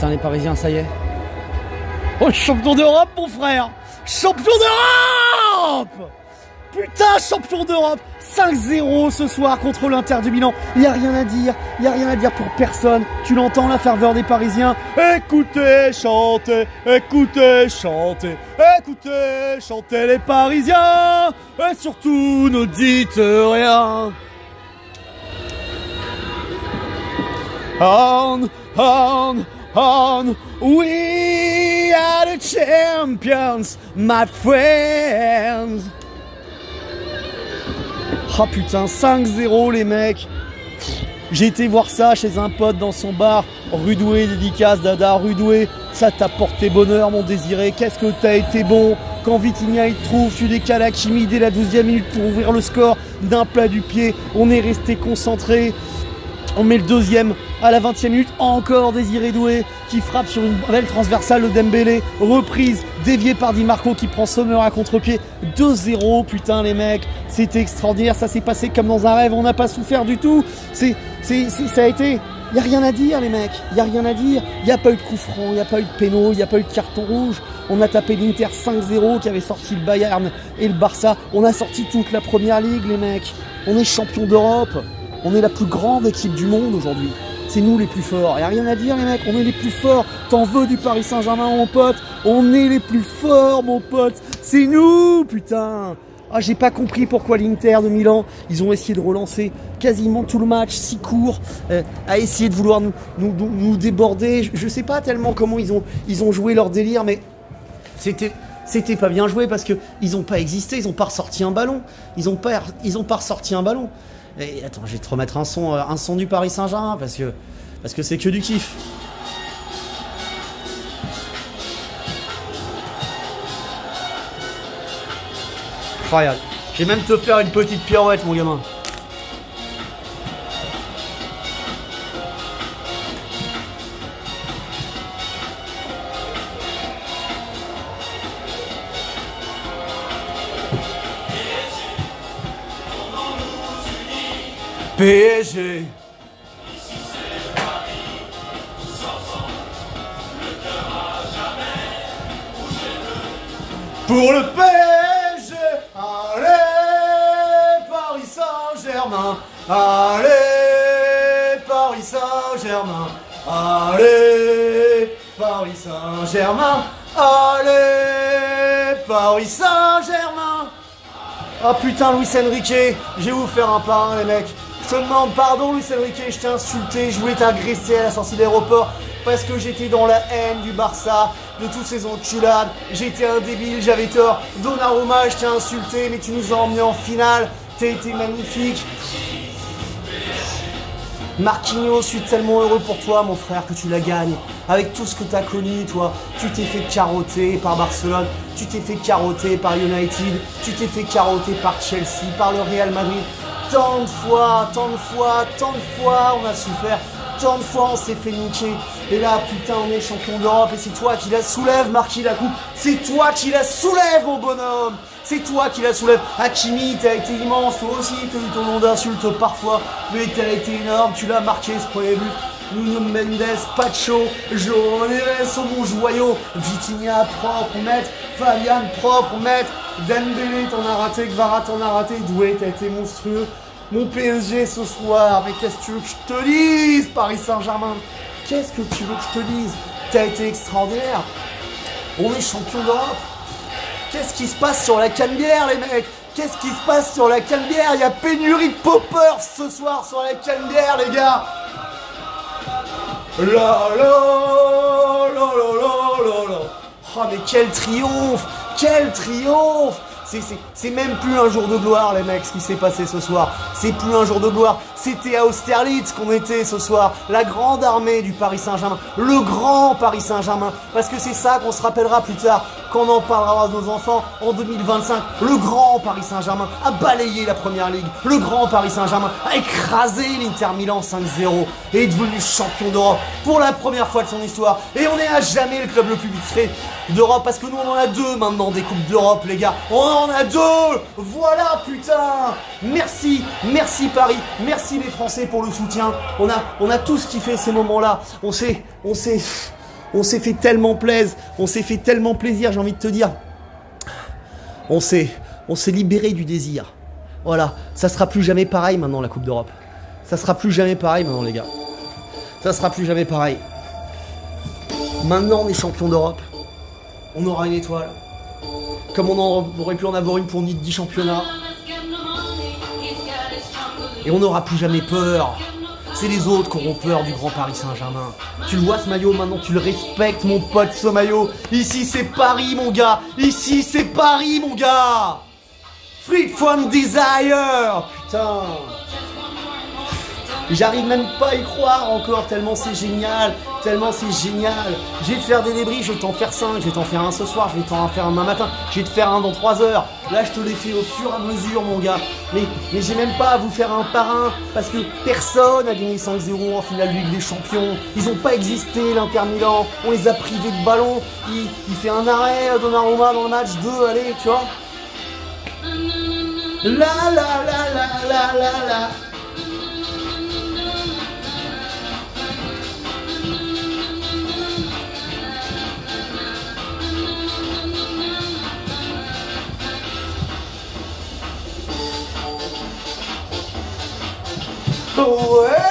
Putain, les Parisiens, ça y est. Oh, champion d'Europe, mon frère! Champion d'Europe! Putain, champion d'Europe! 5-0 ce soir contre l'Inter de Milan. Il n'y a rien à dire. Il n'y a rien à dire pour personne. Tu l'entends, la ferveur des Parisiens. Écoutez, chantez. Écoutez, chantez. Écoutez, chantez les Parisiens. Et surtout, ne dites rien. On, we are the champions, my friends. Oh putain, 5-0 les mecs. J'ai été voir ça chez un pote dans son bar. Rudoué, dédicace Dada, Rudoué. Ça t'a porté bonheur mon désiré. Qu'est-ce que t'as été bon. Quand Vitinha il trouve, tu décales Hakimi dès la 12e minute pour ouvrir le score d'un plat du pied. On est resté concentré. On met le deuxième à la 20e minute. Encore Désiré Doué qui frappe sur une belle transversale de Dembélé. Reprise déviée par Di Marco qui prend Sommer à contre-pied. 2-0, putain les mecs. C'était extraordinaire. Ça s'est passé comme dans un rêve. On n'a pas souffert du tout. Ça a été... Il n'y a rien à dire les mecs. Il n'y a rien à dire. Il n'y a pas eu de coup franc. Il n'y a pas eu de péno. Il n'y a pas eu de carton rouge. On a tapé l'Inter 5-0 qui avait sorti le Bayern et le Barça. On a sorti toute la première ligue les mecs. On est champion d'Europe. On est la plus grande équipe du monde aujourd'hui. C'est nous les plus forts. Il n'y a rien à dire les mecs, on est les plus forts. T'en veux du Paris Saint-Germain mon pote? On est les plus forts mon pote. C'est nous putain. Ah j'ai pas compris pourquoi l'Inter de Milan, ils ont essayé de relancer quasiment tout le match, si court, à essayer de vouloir nous déborder. Je sais pas tellement comment ils ont joué leur délire, mais c'était pas bien joué parce que ils ont pas existé, ils ont pas ressorti un ballon. Ils ont pas ressorti un ballon. Et attends, je vais te remettre un son du Paris Saint-Germain parce que c'est que du kiff. Regarde, je vais même te faire une petite pirouette mon gamin. PSG. Pour le PSG, allez Paris Saint-Germain, allez Paris Saint-Germain, allez Paris Saint-Germain, allez Paris Saint-Germain. Ah putain Luis Enrique, je vais vous faire un par un les mecs. Je te demande pardon Luis Enrique, je t'ai insulté, je voulais t'agresser à la sortie de l'aéroport parce que j'étais dans la haine du Barça, de toutes ces enculades, j'étais un débile, j'avais tort. Donnarumma, je t'ai insulté, mais tu nous as emmenés en finale, t'as été magnifique. Marquinhos, je suis tellement heureux pour toi mon frère que tu la gagnes. Avec tout ce que t'as connu toi, tu t'es fait carotter par Barcelone, tu t'es fait carotter par United, tu t'es fait carotter par Chelsea, par le Real Madrid. Tant de fois on a souffert, tant de fois on s'est fait niquer. Et là putain on est champion d'Europe et c'est toi qui la soulève Marquis la coupe. C'est toi qui la soulève mon bonhomme. C'est toi qui la soulève. Hakimi, t'as été immense, toi aussi, t'as eu ton nom d'insulte parfois, mais t'as été énorme, tu l'as marqué ce premier but. Nuno Mendes, Pacho, João Neves au bon joyau, Vitinha propre, maître, Fabian propre, maître, Dembélé t'en as raté, Kvara t'en as raté, Doué t'as été monstrueux. Mon PSG ce soir, mais qu'est-ce que tu veux que je te dise, Paris Saint-Germain? Qu'est-ce que tu veux que je te dise? T'as été extraordinaire. On est champion d'Europe. Qu'est-ce qui se passe sur la Canebière les mecs? Qu'est-ce qui se passe sur la Canebière? Il y a pénurie de poppers ce soir sur la Canebière les gars. La la la la la la la. Oh mais quel triomphe! Quel triomphe! C'est même plus un jour de gloire les mecs ce qui s'est passé ce soir. C'est plus un jour de gloire. C'était à Austerlitz qu'on était ce soir. La grande armée du Paris Saint-Germain. Le grand Paris Saint-Germain. Parce que c'est ça qu'on se rappellera plus tard. Quand on en parlera à nos enfants en 2025. Le grand Paris Saint-Germain a balayé la première ligue. Le grand Paris Saint-Germain a écrasé l'Inter Milan 5-0 et est devenu champion d'Europe pour la première fois de son histoire. Et on est à jamais le club le plus titré d'Europe parce que nous on en a deux maintenant des coupes d'Europe les gars. On en a deux. Voilà putain. Merci Paris. Merci les Français pour le soutien. On a tous kiffé ces moments-là. On s'est On s'est fait tellement plaisir. On s'est fait tellement plaisir, j'ai envie de te dire. On s'est libéré du désir. Voilà, ça sera plus jamais pareil maintenant la Coupe d'Europe. Ça sera plus jamais pareil maintenant les gars. Ça sera plus jamais pareil. Maintenant on est champion d'Europe. On aura une étoile. Comme on aurait pu en avoir une pour 10 championnats. Et on n'aura plus jamais peur. C'est les autres qui auront peur du grand Paris Saint-Germain. Tu le vois ce maillot maintenant, tu le respectes mon pote ce maillot. Ici c'est Paris mon gars. Ici c'est Paris mon gars. Free from desire. Putain. J'arrive même pas à y croire encore, tellement c'est génial, tellement c'est génial. Je vais te faire des débris, je vais t'en faire 5, je vais t'en faire un ce soir, je vais t'en faire un demain matin, je vais te faire un dans 3 heures. Là je te l'ai fait au fur et à mesure mon gars. Mais j'ai même pas à vous faire un par un, parce que personne a gagné 5-0 en finale Ligue des Champions. Ils ont pas existé l'Inter Milan, on les a privés de ballon. Il fait un arrêt Donnarumma dans le match 2, allez tu vois. La la la la la la la. Ouais.